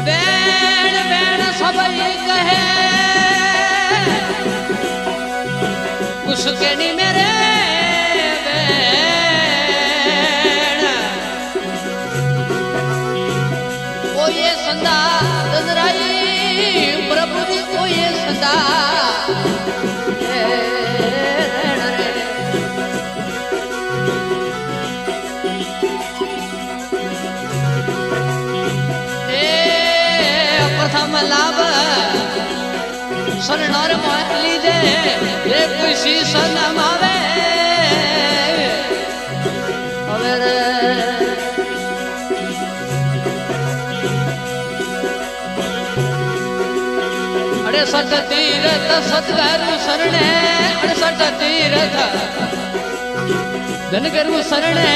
બેણ બેણ સબઈ કહે उसके नी मेरे बेण ओ ये संदा दंदराई प्रभु जी ओ ये संदा प्रथम लाभ शरणर मोह लीधे ये खुशी सनम आवे હવે રે અડસઠ તીરથ સતગરુ શરણે 68 તીરથ ધનગરુ શરણે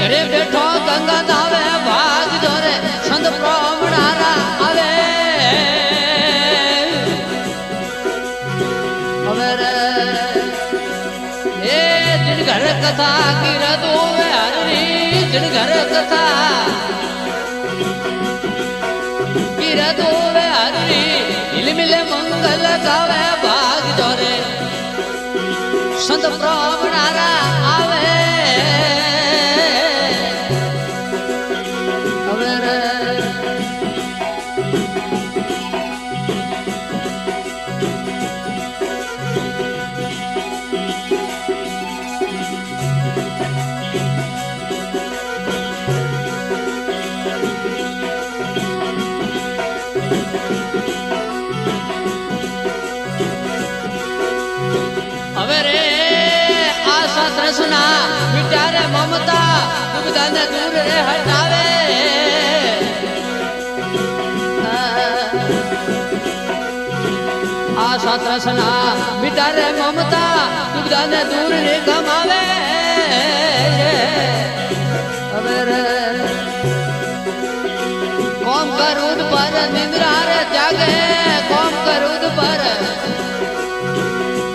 ઘરે બેઠો ગંગા નાવે ભાગ જોરે સંત પ્રમણારા આવે હવે રે એ જીન ઘર કથા કિરત હોવે હરી જીન ઘર કથા કિરત હોવે હરી ઇલમિલે મંગલ ગાવે ભાગ જોરે સંત પ્રમણારા આવે તૃષ્ણા મિટારે મમતા દુઃખને દૂર રે હટાવે આશા તૃષ્ણા મિટારે મમતા દુઃખને દૂર રે ગમાવે હવે રે કોમ કરું પર નિંદ્રા રે જાગે કોમ કરું પર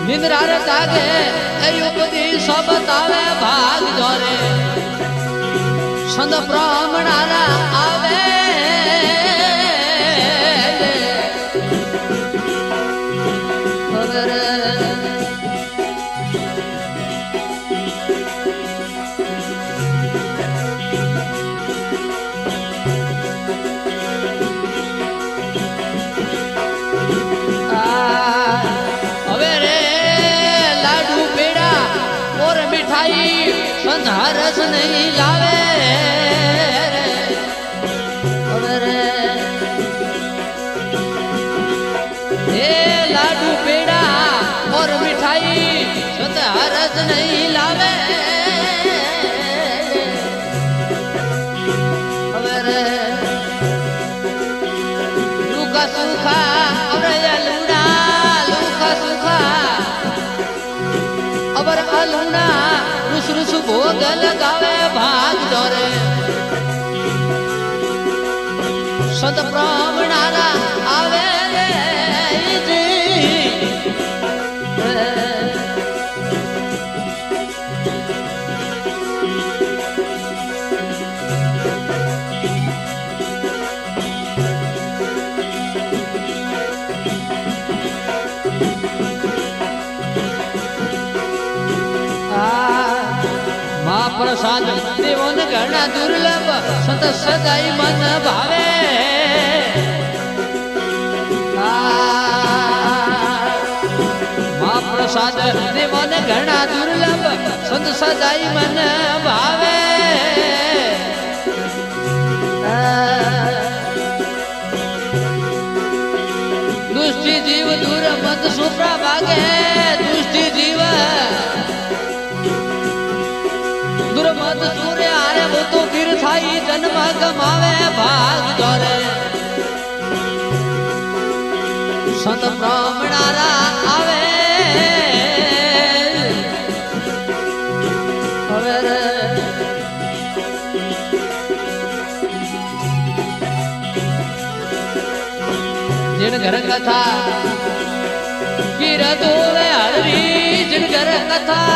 નિંદ્રા રે જાગે सब तावे भाग जोरे संत ब्राह्मणारा आवे संधारस नहीं लावे हे लाडू पेड़ा और मिठाई संधारस नहीं लावे लूका सूखा और लूड़ा लूका सूखा अबर अलूड़ा रुस भोग लगावे भाग जोरे संत ब्राह्मणारा आवे प्रसाद देवन घना दुर्लभ संत सदाई मन भावे महाप्रसाद देवन घना दुर्लभ संत सदाई मन भावे दुष्टि जीव दूर मत सुप्रा भागे दुष्टि जीव दुर्मत सूर्य आरे वो तो गिर थाई जन्म गमावे भाग जोरे संत ब्राह्मणारा आवे जिन घर कथा गिर दो हरी जिन घर कथा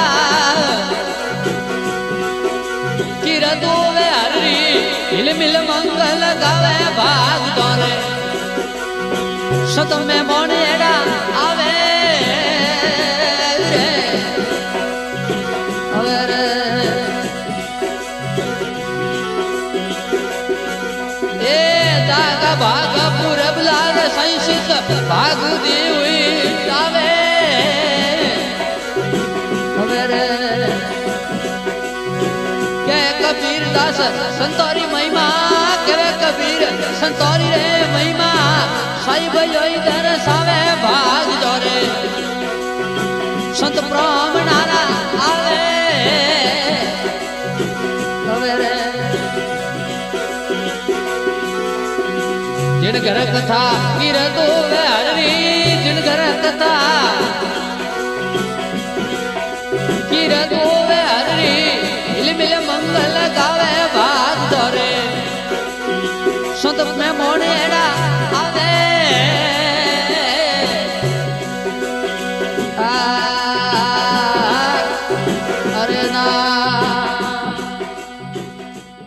हिल मिल मंगल गावे भाग दौरे सत में मोनेड़ा आवे रे अरे ए दागा भाग पूरब लाग संसित भाग दी हुई आवे अरे के कबीर दास संतोरी महिमा केवे कबीर संतोरी रे महिमा साई भई दरसावे भाग जोरे संत ब्राह्मणारा आवे रे जिन घर कथा गिर दो हरवी जिन घर कथा गिर दो हरवी हिल मिल मंगल गावे भाग दौरे संत में मोने